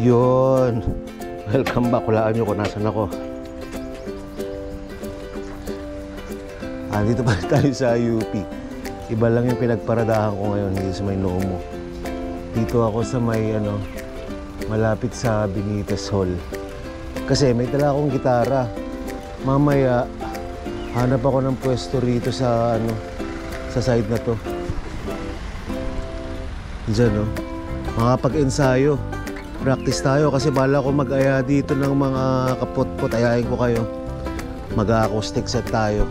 Yun. Welcome back. Walaan nyo kung nasan ako. Dito pa tayo sa UP. Iba lang yung pinagparadahan ko ngayon, hindi sa may Nomo. Dito ako sa may malapit sa Benitez Hall. Kasi may dala akong gitara. Mamaya hanap ako ng pwesto rito sa sa side na to. Diyan makapag-ensayo. Practice tayo kasi bala ko mag-aya dito ng mga kapot-pot. Ayahin ko kayo. Mag-acoustic set tayo.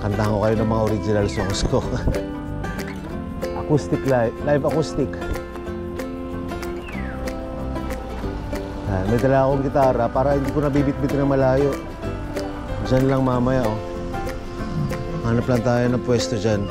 Kantahan ko kayo ng mga original songs ko. Acoustic live acoustic. May dala akong gitara para hindi ko nabibit-bit na malayo. Diyan lang mamaya Hanap lang tayo ng pwesto dyan.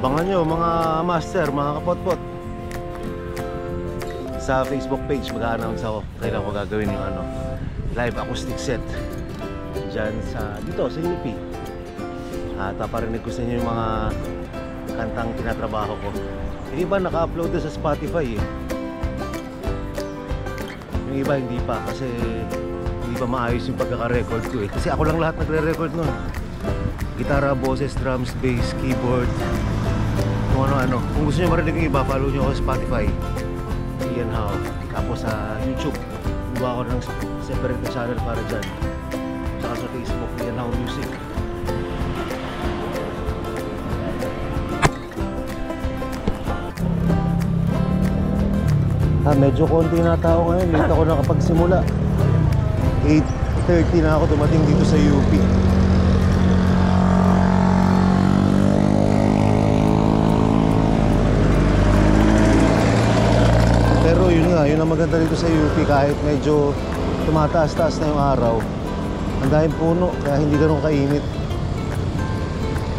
Abangan nyo mga master, mga kapot-pot. Sa Facebook page mag-a-announce ako kailan ko gagawin yung live acoustic set dyan dito sa UP. At paparinig ko sa inyo yung mga kantang tinatrabaho ko. Yung iba naka-upload sa Spotify Yung iba hindi pa kasi hindi pa maayos yung pagkaka-record ko Kasi ako lang lahat nagre-record nun. Gitara, boses, drums, bass, keyboard, kung ano-ano. Kung gusto nyo marinig yung iba, follow nyo ako sa Spotify, Ian How. Tapos sa YouTube, gumawa ako ng separate na channel para dyan. Saka sa Facebook, Ian How Music. Medyo konti na tao ngayon. Late ako nakapagsimula. 8:30 na ako dumating dito sa UP. Pero yun ang maganda dito sa UP, kahit medyo tumataas-taas na yung araw, ang daming puno, kaya hindi ganun kainit.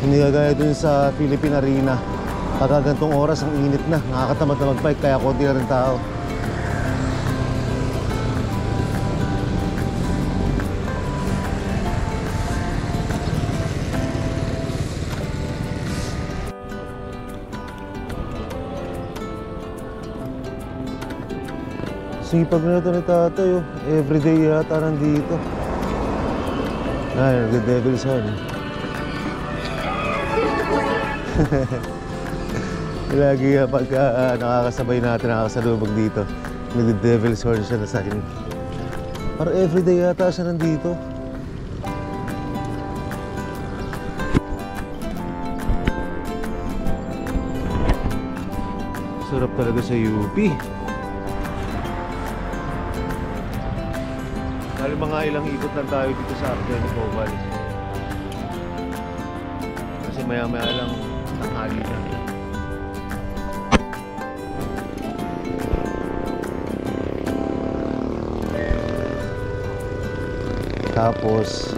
Hindi kagaya dun sa Philippine Arena, pagka gantong oras ang init na, nakakatamad na mag-bike, kaya konti na rin tao. Sipag na ito ni tatay Everyday yata nandito. Ay, nag-devil's horn. Lagi pagka nakakasabay natin, nakakasalubog dito, nag-devil's horn siya na sign. Parang everyday yata siya nandito. Sarap talaga sa UP. Halos mga ilang ikot lang tayo dito sa Argenico Valley. Kasi maya-maya lang tanghali na. Tapos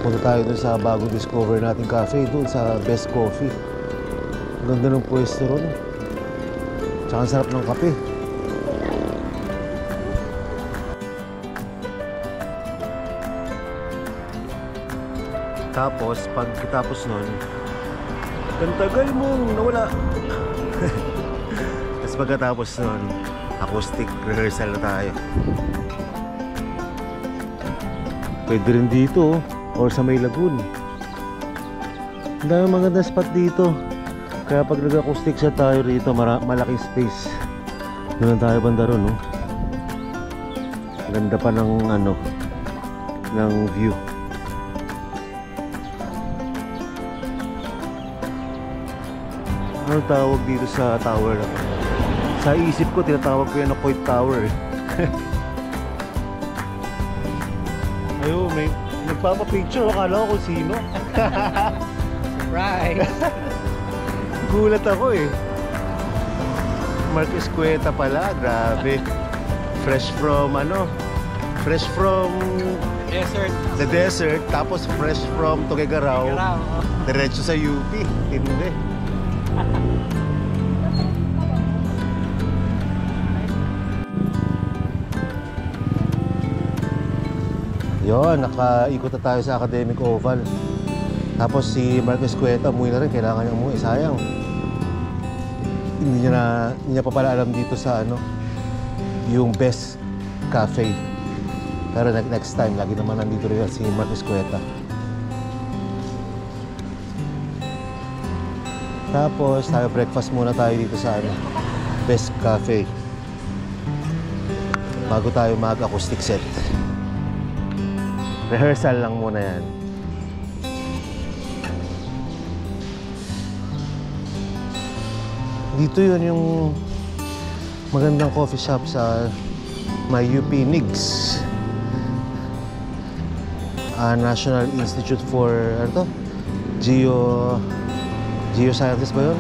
punta tayo dun sa bagong discover nating cafe dun sa Best Coffee. Ganda ng pwesto ron. Tsaka ang sarap ng kape. Tapos pagkatapos nun, tagal mong nawala. Tapos pagkatapos nun, acoustic rehearsal na tayo. Pwede rin dito or sa may lagoon. Ang dami maganda spot dito. Kaya pag nag-acoustic set tayo rito, malaking space. Doon tayo banda ron, Ganda pa ng ng view. Ano tawag dito sa tower na to? Sa isip ko, tinatawag ko yan na Coit Tower eh. Ayun, may nagpapapicture. Akala ko kung sino. Surprise! Gulat ako eh. Mark Escueta pala, grabe. Fresh from Fresh from Desert. the desert, tapos fresh from Tuguegarao. Diretso sa UP. Hindi. Yun, nakaikot na tayo sa Academic Oval. Tapos si Mark Escueta, umuwi na rin. Kailangan niya umuwi. Sayang. Hindi niya pa pala alam dito sa yung best cafe. Pero next time, lagi naman nandito rin si Mark Escueta. Tapos tayo breakfast muna tayo dito sa best cafe. Bago tayo mag-acoustic set. Rehearsal lang muna yan. Dito yun yung magandang coffee shop sa may UP NIGS. National Institute for Geosciences ba yun?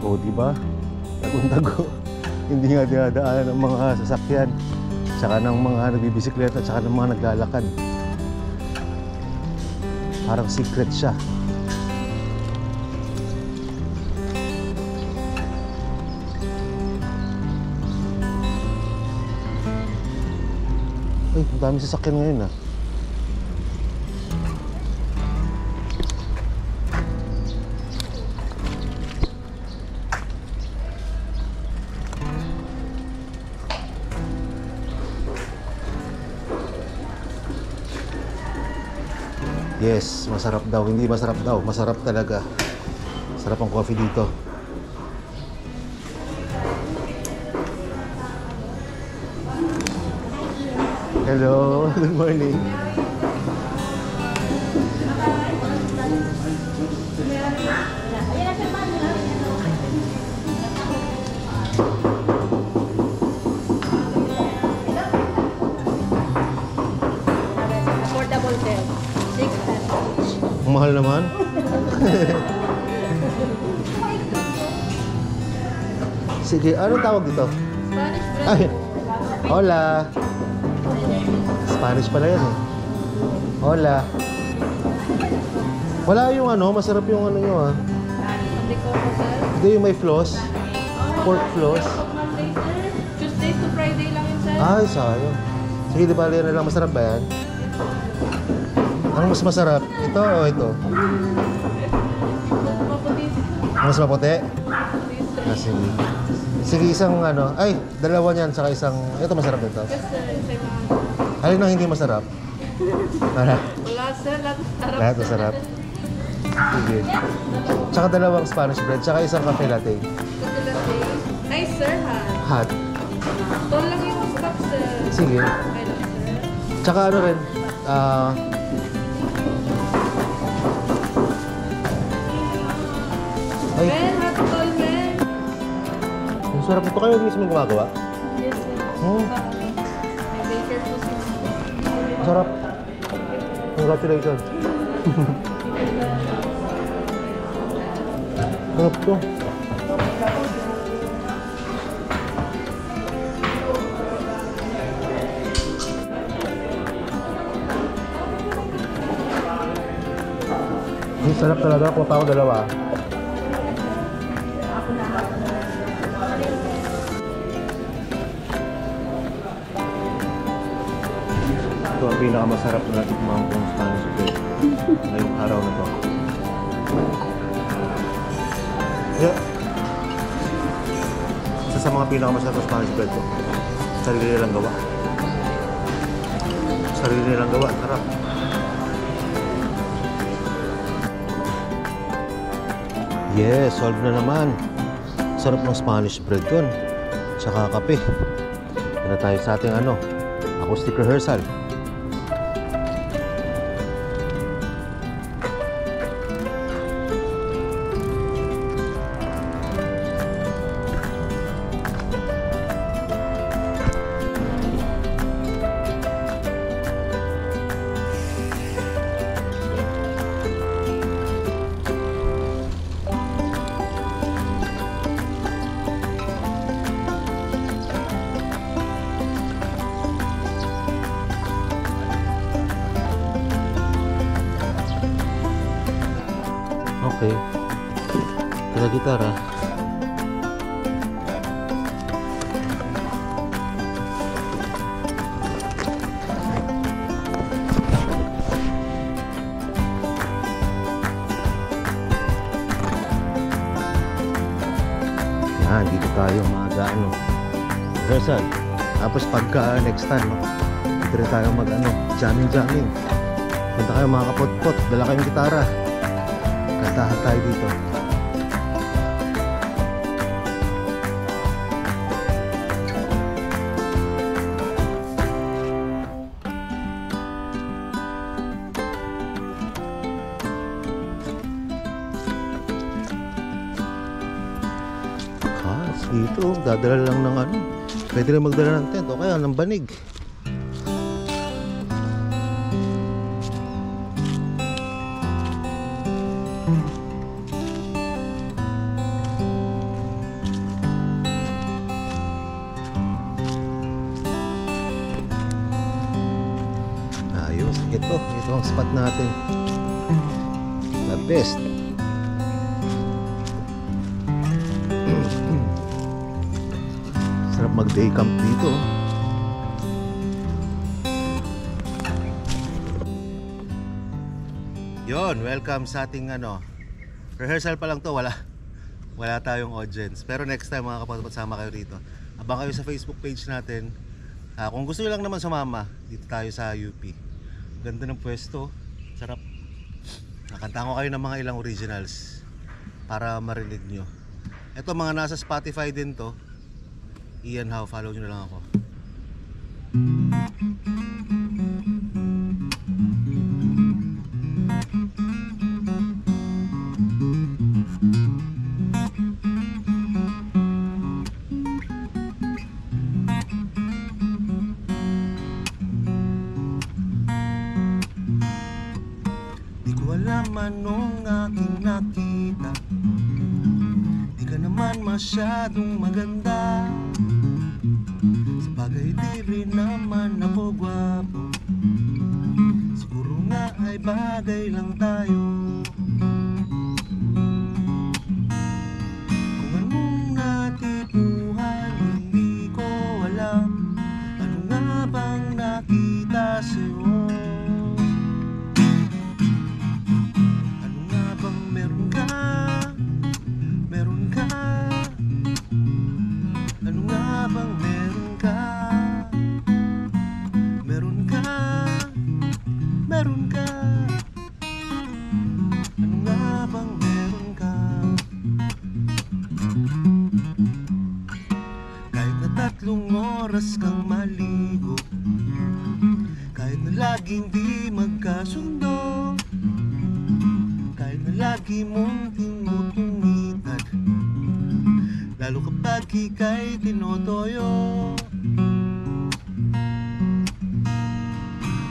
O, diba? Tagong-tago. Hindi nga dinadaanan ng mga sasakyan, tsaka ng mga nagbibisikleta, tsaka ng mga naglalakad. Parang secret siya. Ay, ang dami sasakyan ngayon ah. Yes, masarap daw. Hindi masarap daw. Masarap talaga. Sarap ang coffee dito. Hello, good morning. Affordable din. 6 pesos. Ang mahal naman. Sige, anong tawag dito? Spanish bread. Ay, hola. Spanish pala yan eh. Hola. Wala yung masarap yung nyo ah. Hindi ko po, sir. Hindi yung may floss. Pork floss. Monday, sir. Tuesday to Friday lang yun, sir. Ay, sayang. Sige, di ba yan na lang. Masarap ba yan? Anong mas masarap? Ito o ito? Maputi, sir. Mas maputi? Maputi, sir. Ah, sige. Sige, isang ay, dalawa niyan, saka isang, ito masarap dito. Yes, sir. Alin ang hindi masarap? Wala. Wala, sir. Lahat masarap. Lahat masarap. Sige. Tsaka dalawang Spanish bread, tsaka isang cafe latte. Nice, sir, ha? Hot. Tol lang yung stop, sir. Sige. Okay lang, sir. Tsaka rin, ay, Men, hot tol, men. ang sarap ito. Kayo mismo gumagawa? Yes, sir. Hmm. May baker po, sir. Sarap. Congratulations. Sarap to. Ang sarap talaga. Kuha pa ako dalawa. Ito ang pinakamasarap na natikman kong Spanish bread ngayong araw na to. Yeah. mga pinakamasarap sa Spanish bread ko. Sarili nilang gawa. Sarili nilang gawa. Sarap. Yes, solve na naman. Sarap ng Spanish bread ko. Tsaka kape. Yan na tayo sa ating acoustic rehearsal. Okay. Kaya gitara. Yan, dito tayo mga rehearsal. Tapos pagka next time, dito rin tayo jamming. Punta kayo mga kapot-pot, dala kayong gitara. Kantahan tayo dito. Dito, dadala lang ng pwede rin magdala ng tent o kaya ng banig. Ayos, ito ang spot natin. The best. Sarap mag day camp dito. Yon, welcome sa ating rehearsal pa lang to, wala tayong audience. Pero next time mga kapatid, sama kayo rito. Abang kayo sa Facebook page natin. Kung gusto nyo lang naman sumama, dito tayo sa UP. Ganda ng pwesto, sarap. Nakanta ko kayo ng mga ilang originals para marinig nyo. Ito mga nasa Spotify din to. Ian How, follow nyo na lang ako. Di ko alam anong aking nakita. Di ka naman masyadong maganda. Sabagay di rin naman ako gwapo. Siguro nga ay bagay lang tayo. Kung anong natipuhan, hindi ko alam. Ano nga bang nakita sa'yo? Ano nga bang meron ka? Meron ka? Ano nga bang meron ka? Meron ka? Meron ka? Ano nga bang meron ka? Kahit na 3 oras kang maligo, kahit na laging di magkasundo, kahit na lagi mong tinutungitan, lalo kapag ika'y tinotoyo.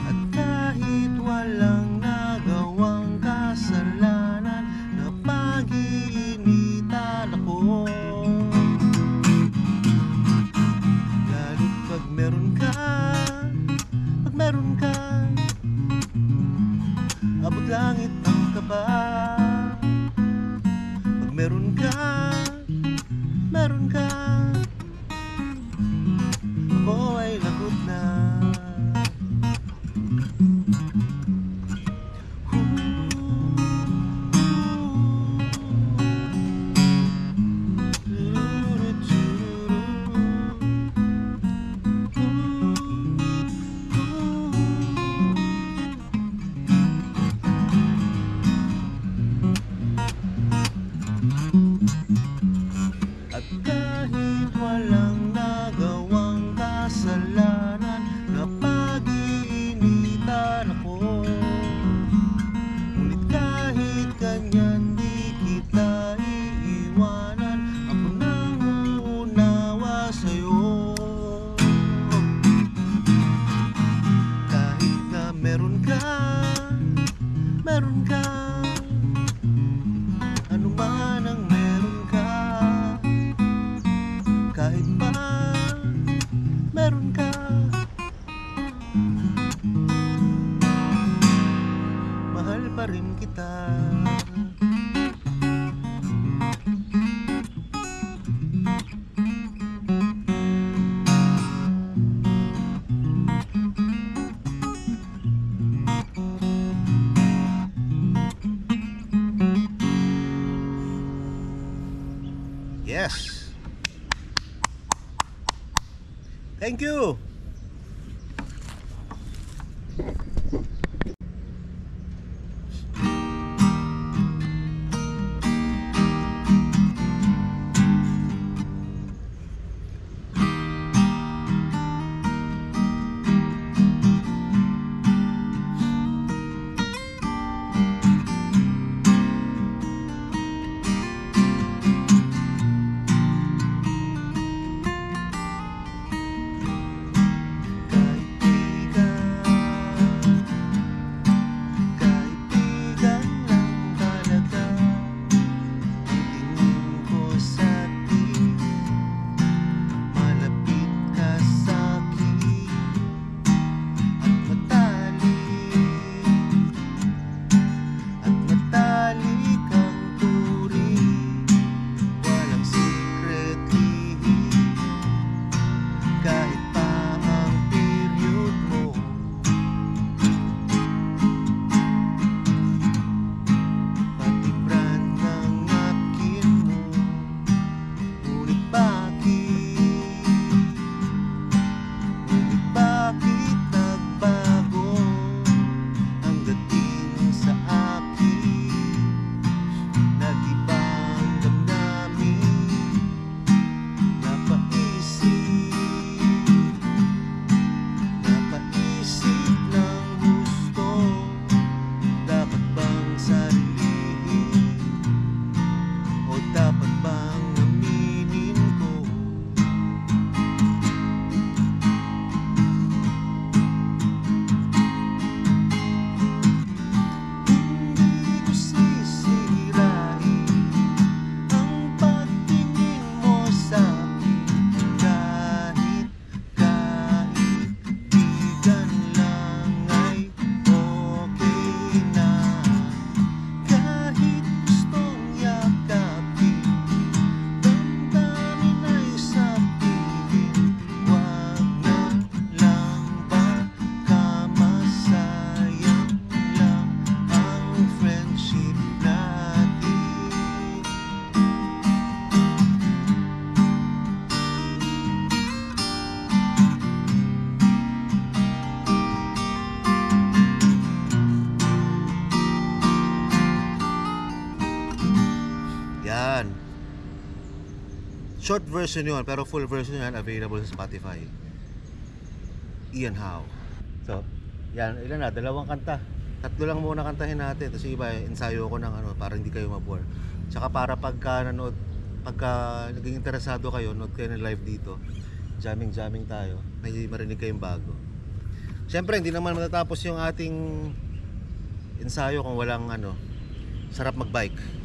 At kahit walang nagawang kasalanan, napag-iinitan ako. Lalo pag meron ka, abot langit ang kaba. Pag meron ka, ako ay lagot na. Yes. Thank you. Yan. Short version yun, pero full version yan available sa Spotify. Ian Howe. So, yan, ilan na? 2 kanta. 3 lang muna kantahin natin. Tapos iba, ensayo ko ng ano, para hindi kayo mabore. Tsaka para pagka naging interesado kayo, nood kayo ng live dito. Jamming tayo. May marinig kayong bago. Siyempre, hindi naman matatapos yung ating ensayo kung walang sarap magbike.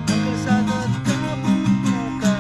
Ang kalsada't kabundukan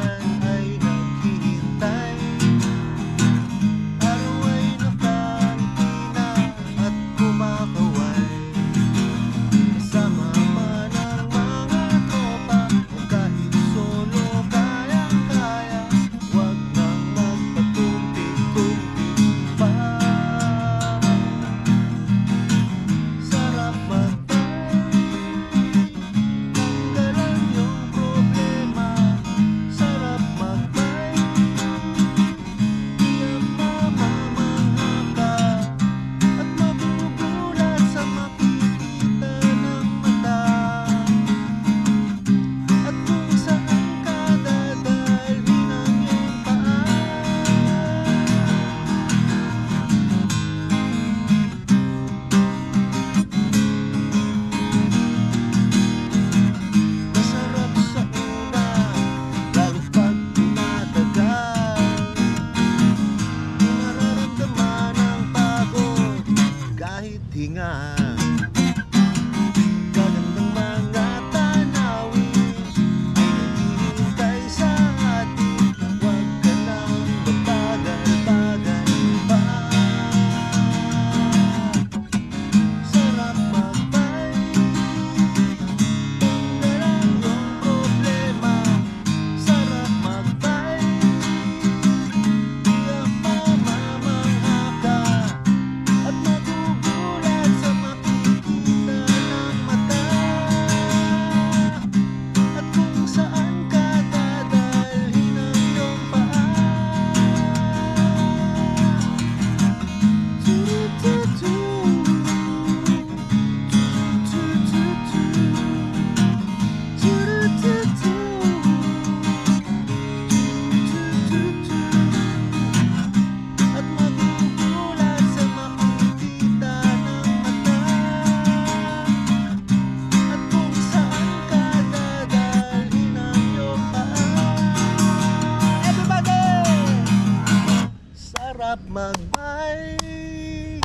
magbike,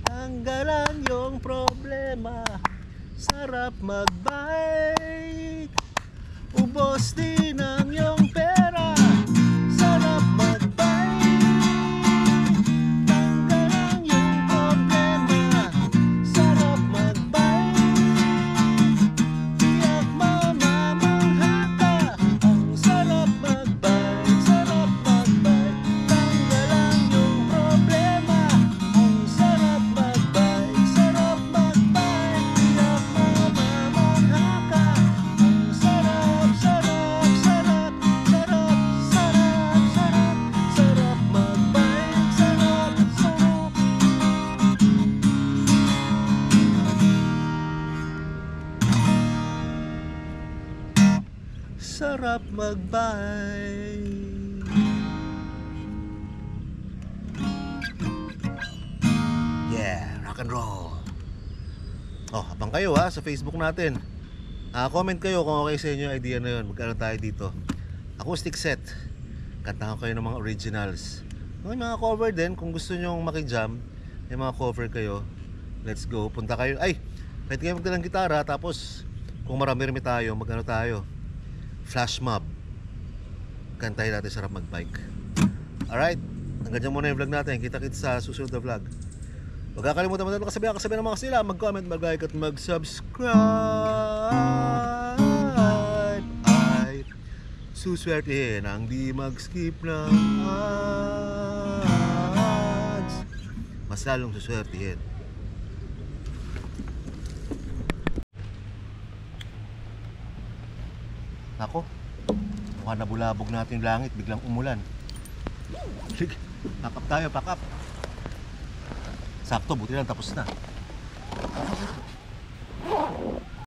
tanggalan yung problema. Sarap magbike, ubos din ang iyong pera. Sarap magbike, tanggalan yung problema. Sarap magbike, tiyak mamamangha ka. Ang sarap magbike, tanggalan yung problema. Ang sarap magbike, tiyak mamamangha ka. Ang sarap, sarap, sarap, sarap, sarap, sarap, sarap magbike, sarap, sarap. Sarap magbike. Yeah, rock and roll. Oh, abang kayo ha sa Facebook natin. Comment kayo kung okay sa inyo yung idea na yun. Magkano tayo dito. Acoustic set. Kantahan kayo ng mga originals. May mga cover din. Kung gusto nyo makijam, may mga cover kayo. Let's go. Punta kayo. Ay, pwede kayo magdalang gitara. Tapos, kung marami-rami tayo, magkano tayo. Flash mob. Kantahin natin sarap magbike. Alright. Hanggang dyan muna yung vlog natin. Kita-kits sa susunod na vlog. Huwag kakalimutan mo natin kasabihan ng mga sila. Mag-comment, mag-like at mag-subscribe. Ay suswertihin ang di mag-skip ng ads. Mas lalong suswertihin. Ako, mukhang nabulabog natin yung langit. Biglang umulan. Sige, pakap tayo, pakap. Sakto, buti lang tapos na.